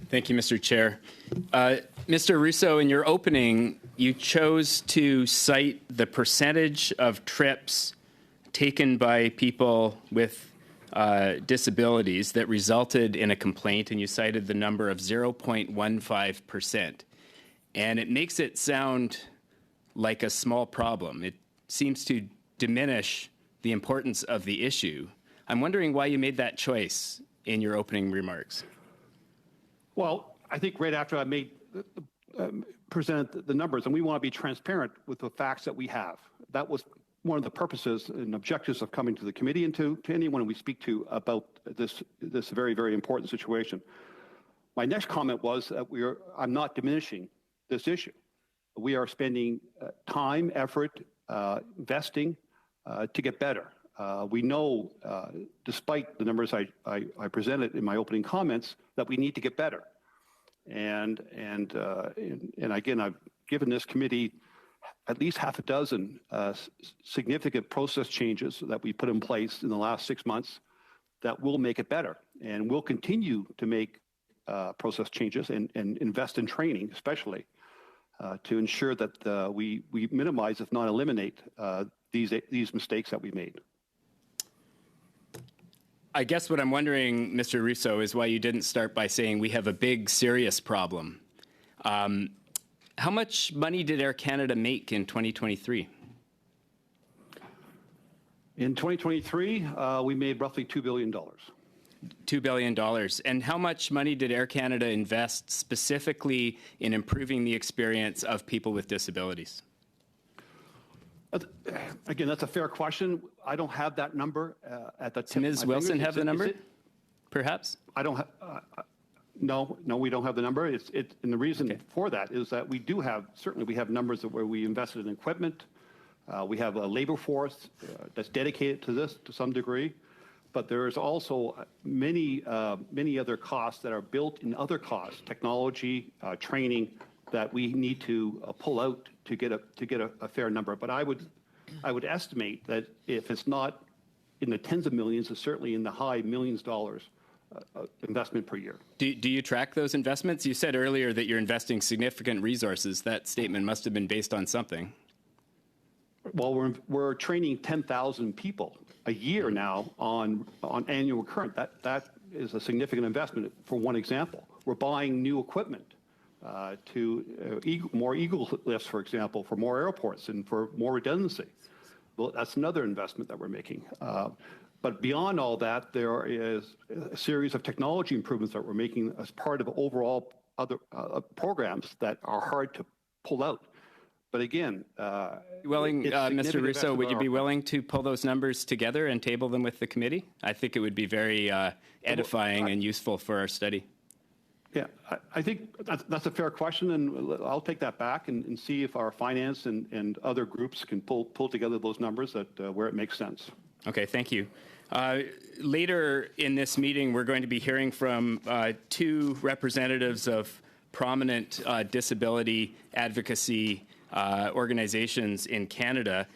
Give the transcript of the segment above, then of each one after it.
Thank you, Mr. Chair. Mr. Rousseau, in your opening, you chose to cite the percentage of trips taken by people with disabilities that resulted in a complaint, and you cited the number of 0.15%. And it makes it sound like a small problem. It seems to diminish the importance of the issue. I'm wondering why you made that choice in your opening remarks. Well, I think right after I presented the numbers, and we want to be transparent with the facts that we have. That was one of the purposes and objectives of coming to the committee and to anyone we speak to about this very, very important situation. My next comment was that I'm not diminishing this issue. We are spending time, effort, investing to get better. We know, despite the numbers I presented in my opening comments, that we need to get better. And again, I've given this committee at least half a dozen significant process changes that we put in place in the last 6 months that will make it better. And we'll continue to make process changes and invest in training, especially to ensure that we minimize, if not eliminate, these mistakes that we made. I guess what I'm wondering, Mr. Rousseau, is why you didn't start by saying we have a big, serious problem. How much money did Air Canada make in 2023? In 2023, we made roughly $2 billion. $2 billion. And how much money did Air Canada invest specifically in improving the experience of people with disabilities? Again, that's a fair question. I don't have that number at the tip of my Ms. Wilson have the number, perhaps? I don't have. No, we don't have the number. And the reason for that is that we do have, certainly we have numbers where we invested in equipment. We have a labor force that's dedicated to this to some degree. But there's also many other costs that are built in other costs, technology, training, that we need to pull out to get a fair number. But I would estimate that if it's not in the tens of millions, it's certainly in the high millions dollars investment per year. Do you track those investments? You said earlier that you're investing significant resources. That statement must have been based on something. Well, we're training 10,000 people a year now on annual recurrent. That is a significant investment. For one example, we're buying new equipment to more Eagle lifts, for example, for more airports and for more redundancy. Well, that's another investment that we're making. But beyond all that, there is a series of technology improvements that we're making as part of overall other programs that are hard to pull out. But again, Mr. Rousseau, would you be willing to pull those numbers together and table them with the committee? I think it would be very edifying and useful for our study. Yeah, I think that's a fair question, and I'll take that back and see if our finance and other groups can pull together those numbers where it makes sense. Okay, thank you. Later in this meeting, we're going to be hearing from two representatives of prominent disability advocacy organizations in Canada.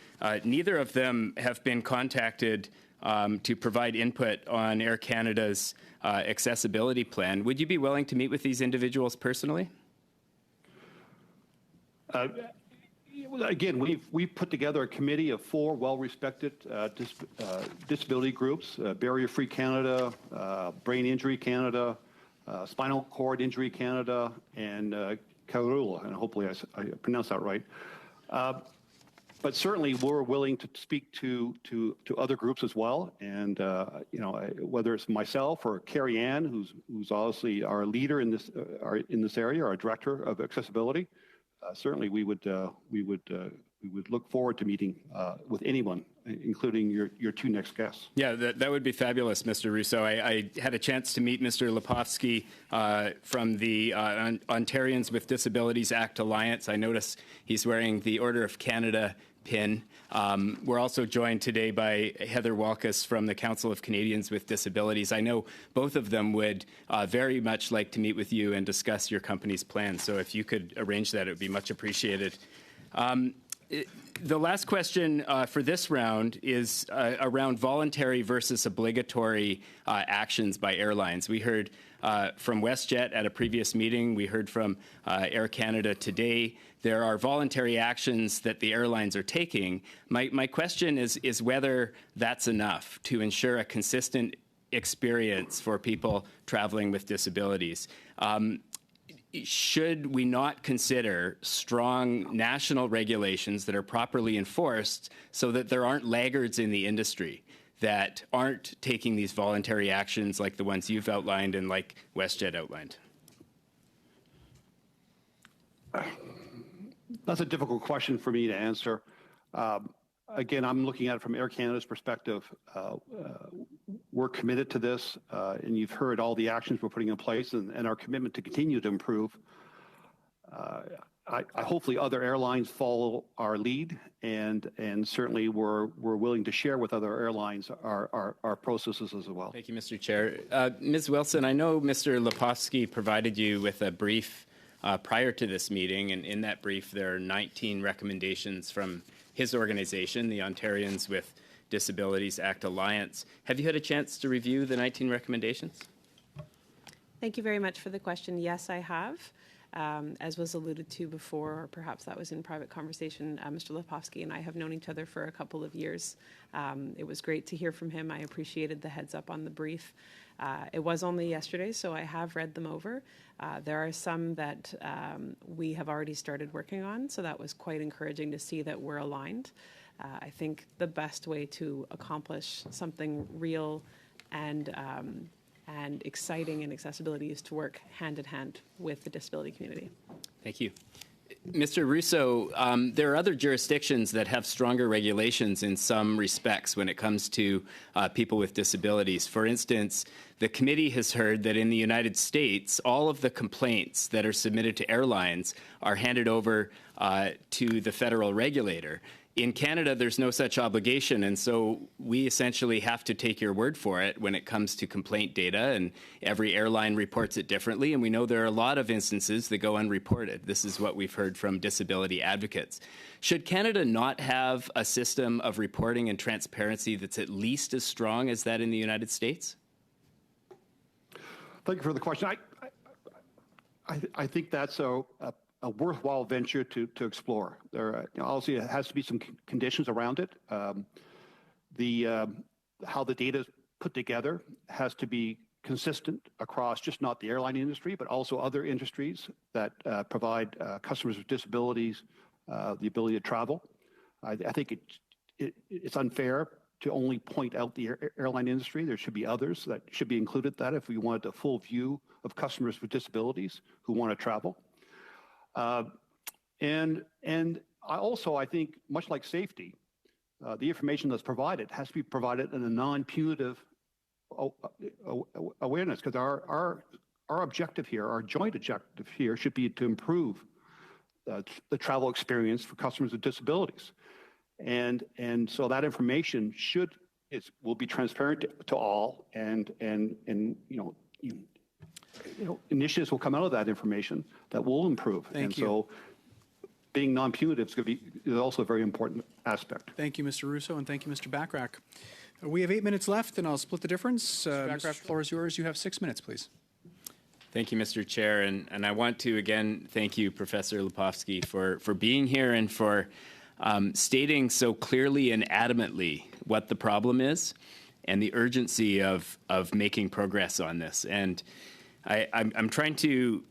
Neither of them have been contacted to provide input on Air Canada's accessibility plan. Would you be willing to meet with these individuals personally? Again, we've put together a committee of 4 well-respected disability groups: Barrier Free Canada, Brain Injury Canada, Spinal Cord Injury Canada, and Karula, and hopefully I pronounced that right. But certainly, we're willing to speak to other groups as well, and whether it's myself or Carrie Ann, who's obviously our leader in this area, our director of accessibility. Certainly, we would look forward to meeting with anyone, including your 2 next guests. Yeah, that would be fabulous, Mr. Rousseau. I had a chance to meet Mr. Lepofsky from the Ontarians with Disabilities Act Alliance. I notice he's wearing the Order of Canada pin. We're also joined today by Heather Walkus from the Council of Canadians with Disabilities. I know both of them would very much like to meet with you and discuss your company's plan. So if you could arrange that, it would be much appreciated. The last question for this round is around voluntary versus obligatory actions by airlines. We heard from WestJet at a previous meeting. We heard from Air Canada today. There are voluntary actions that the airlines are taking. My question is whether that's enough to ensure a consistent experience for people traveling with disabilities. Should we not consider strong national regulations that are properly enforced so that there aren't laggards in the industry that aren't taking these voluntary actions like the ones you've outlined and like WestJet outlined? That's a difficult question for me to answer. Again, I'm looking at it from Air Canada's perspective. We're committed to this, and you've heard all the actions we're putting in place and our commitment to continue to improve. Hopefully other airlines follow our lead, and certainly we're willing to share with other airlines our processes as well. Thank you, Mr. Chair. Ms. Wilson, I know Mr. Lepofsky provided you with a brief prior to this meeting, and in that brief there are 19 recommendations from his organization, the Ontarians with Disabilities Act Alliance. Have you had a chance to review the 19 recommendations? Thank you very much for the question. Yes, I have. As was alluded to before, or perhaps that was in private conversation, Mr. Lepofsky and I have known each other for a couple of years. It was great to hear from him. I appreciated the heads up on the brief. It was only yesterday, so I have read them over. There are some that we have already started working on, so that was quite encouraging to see that we're aligned. I think the best way to accomplish something real and exciting in accessibility is to work hand in hand with the disability community. Thank you. Mr. Rousseau, there are other jurisdictions that have stronger regulations in some respects when it comes to people with disabilities. For instance, the committee has heard that in the United States, all of the complaints that are submitted to airlines are handed over to the federal regulator. In Canada, there's no such obligation, and so we essentially have to take your word for it when it comes to complaint data, and every airline reports it differently, and we know there are a lot of instances that go unreported. This is what we've heard from disability advocates. Should Canada not have a system of reporting and transparency that's at least as strong as that in the United States? Thank you for the question. I think that's a worthwhile venture to explore. There, obviously, it has to be some conditions around it. How the data is put together has to be consistent across just not the airline industry, but also other industries that provide customers with disabilities the ability to travel. I think it's unfair to only point out the airline industry. There should be others that should be included that if we wanted a full view of customers with disabilities who want to travel. And I think, much like safety, the information that's provided has to be provided in a non-punitive awareness, because our objective here, our joint objective here, should be to improve the travel experience for customers with disabilities. And so that information will be transparent to all, and initiatives will come out of that information that will improve. Thank you. So being non-punitive is also a very important aspect. Thank you, Mr. Rousseau, and thank you, Mr. Bachrach. We have 8 minutes left, and I'll split the difference. Mr. Bachrach, the floor is yours. You have 6 minutes, please. Thank you, Mr. Chair, and I want to again thank you, Professor Lepofsky, for being here and for stating so clearly and adamantly what the problem is and the urgency of making progress on this. And I'm trying to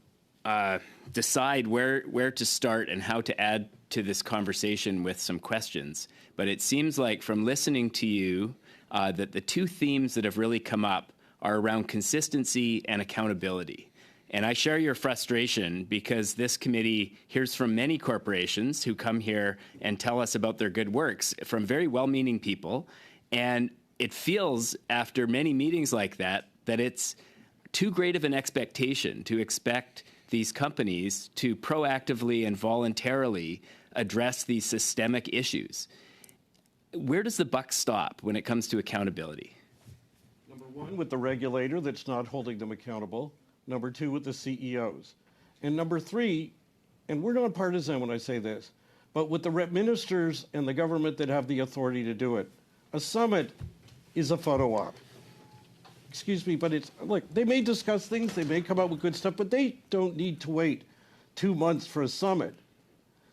decide where to start and how to add to this conversation with some questions. But it seems like from listening to you that the two themes that have really come up are around consistency and accountability. And I share your frustration because this committee hears from many corporations who come here and tell us about their good works from very well-meaning people. And it feels, after many meetings like that, that it's too great of an expectation to expect these companies to proactively and voluntarily address these systemic issues. Where does the buck stop when it comes to accountability? Number one, with the regulator that's not holding them accountable. Number two, with the CEOs. And number three, and we're not partisan when I say this, but with the ministers and the government that have the authority to do it. A summit is a photo op. Excuse me, but it's, look, they may discuss things, they may come up with good stuff, but they don't need to wait 2 months for a summit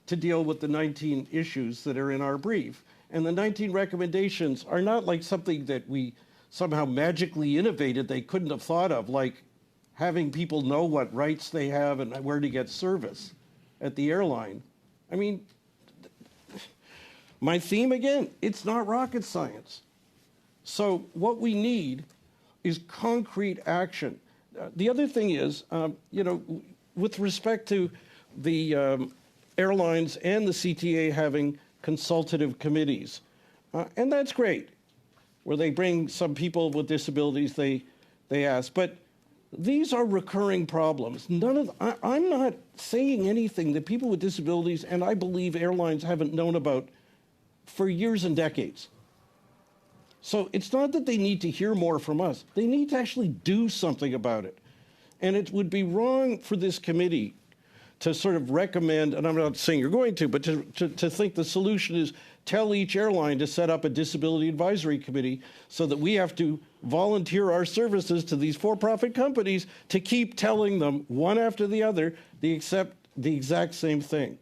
to deal with the 19 issues that are in our brief. And the 19 recommendations are not like something that we somehow magically innovated they couldn't have thought of, like having people know what rights they have and where to get service at the airline. I mean, my theme again, it's not rocket science. So what we need is concrete action. The other thing is, with respect to the airlines and the CTA having consultative committees, and that's great, where they bring some people with disabilities they ask, but these are recurring problems. I'm not saying anything that people with disabilities, and I believe airlines, haven't known about for years and decades. So it's not that they need to hear more from us. They need to actually do something about it. And it would be wrong for this committee to sort of recommend, and I'm not saying you're going to, but to think the solution is tell each airline to set up a disability advisory committee so that we have to volunteer our services to these for-profit companies to keep telling them one after the other the exact same thing.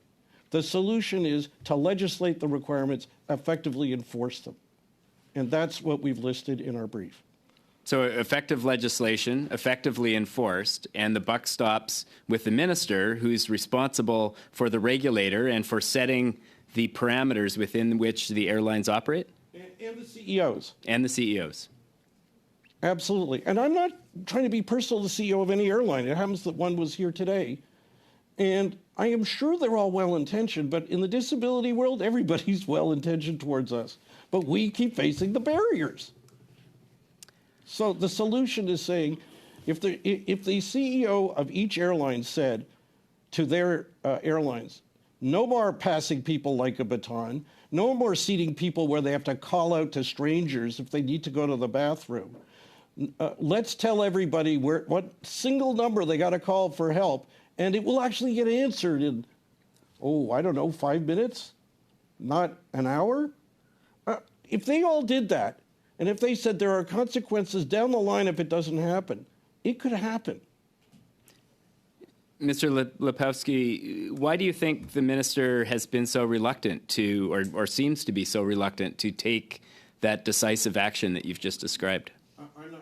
The solution is to legislate the requirements, effectively enforce them. And that's what we've listed in our brief. So effective legislation, effectively enforced, and the buck stops with the minister, who's responsible for the regulator and for setting the parameters within which the airlines operate? And the CEOs. And the CEOs. Absolutely. And I'm not trying to be personal to the CEO of any airline. It happens that one was here today. And I am sure they're all well-intentioned, but in the disability world, everybody's well-intentioned towards us. But we keep facing the barriers. So the solution is saying, if the CEO of each airline said to their airlines, no more passing people like a baton, no more seating people where they have to call out to strangers if they need to go to the bathroom. Let's tell everybody what single number they got to call for help, and it will actually get answered in, 5 minutes, not an hour. If they all did that, and if they said there are consequences down the line if it doesn't happen, it could happen. Mr. Lepofsky, why do you think the minister has been so reluctant to, or seems to be so reluctant to take that decisive action that you've just described?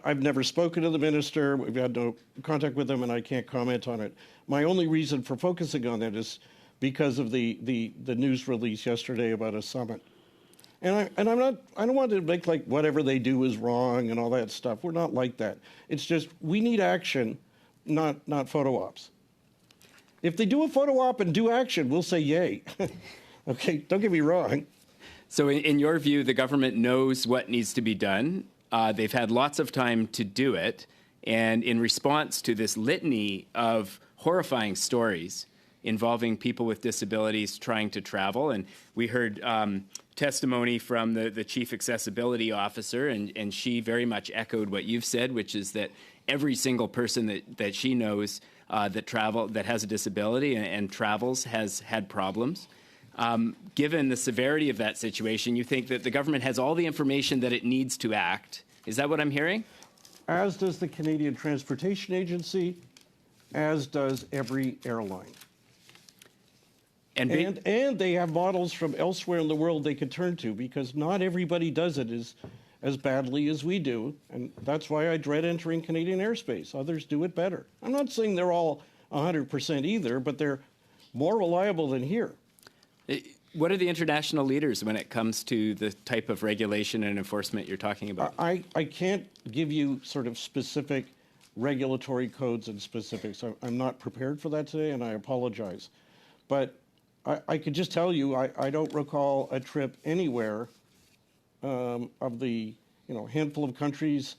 I've never spoken to the minister. We've had no contact with him, and I can't comment on it. My only reason for focusing on that is because of the news release yesterday about a summit. And I don't want to make like whatever they do is wrong and all that stuff. We're not like that. It's just we need action, not photo ops. If they do a photo op and do action, we'll say yay. Okay, don't get me wrong. So in your view, the government knows what needs to be done. They've had lots of time to do it. And in response to this litany of horrifying stories involving people with disabilities trying to travel, and we heard testimony from the chief accessibility officer, and she very much echoed what you've said, which is that every single person that she knows that has a disability and travels has had problems. Given the severity of that situation, you think that the government has all the information that it needs to act. Is that what I'm hearing? As does the Canadian Transportation Agency, as does every airline. And they have models from elsewhere in the world they could turn to, because not everybody does it as badly as we do. And that's why I dread entering Canadian airspace. Others do it better. I'm not saying they're all 100% either, but they're more reliable than here. What are the international leaders when it comes to the type of regulation and enforcement you're talking about? I can't give you sort of specific regulatory codes and specifics. I'm not prepared for that today, and I apologize. But I could just tell you I don't recall a trip anywhere of the handful of countries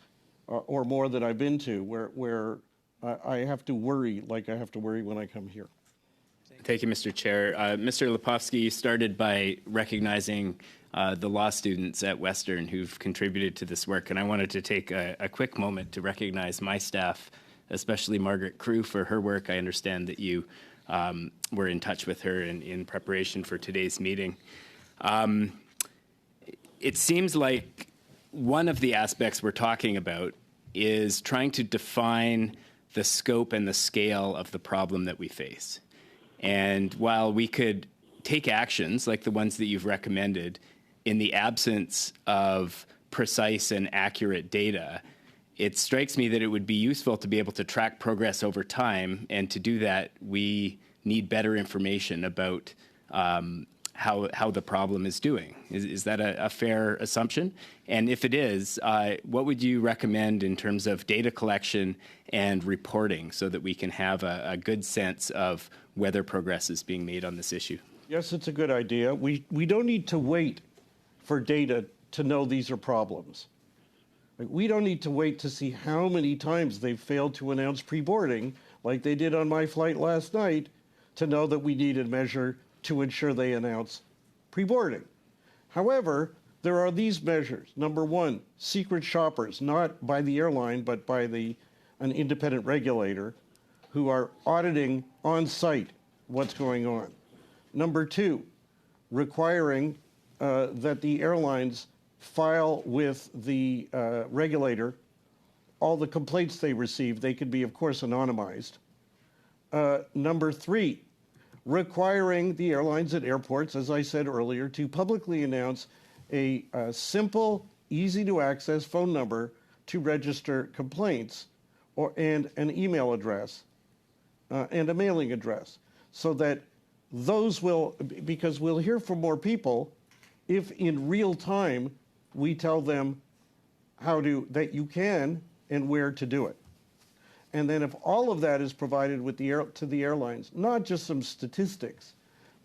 or more that I've been to where I have to worry like I have to worry when I come here. Thank you, Mr. Chair. Mr. Lepofsky, you started by recognizing the law students at Western who've contributed to this work, and I wanted to take a quick moment to recognize my staff, especially Margaret Crew, for her work. I understand that you we're in touch with her in preparation for today's meeting. It seems like one of the aspects we're talking about is trying to define the scope and the scale of the problem that we face. And while we could take actions like the ones that you've recommended in the absence of precise and accurate data, it strikes me that it would be useful to be able to track progress over time. And to do that, we need better information about how the problem is doing. Is that a fair assumption? And if it is, what would you recommend in terms of data collection and reporting so that we can have a good sense of whether progress is being made on this issue? Yes, it's a good idea. We don't need to wait for data to know these are problems. We don't need to wait to see how many times they've failed to announce pre-boarding, like they did on my flight last night, to know that we need a measure to ensure they announce pre-boarding. However, there are these measures. Number one, secret shoppers, not by the airline, but by an independent regulator who are auditing on site what's going on. Number two, requiring that the airlines file with the regulator all the complaints they receive. They could be, of course, anonymized. Number three, requiring the airlines at airports, as I said earlier, to publicly announce a simple, easy-to-access phone number to register complaints and an email address and a mailing address, so that those will, because we'll hear from more people if in real time we tell them that you can and where to do it. And then if all of that is provided with to the airlines, not just some statistics,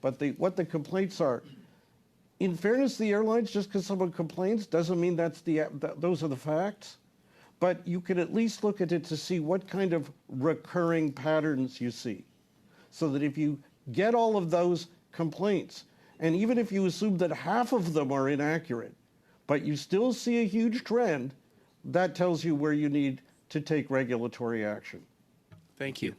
but what the complaints are. In fairness to the airlines, just because someone complains doesn't mean those are the facts. But you can at least look at it to see what kind of recurring patterns you see. So that if you get all of those complaints, and even if you assume that half of them are inaccurate, but you still see a huge trend, that tells you where you need to take regulatory action. Thank you.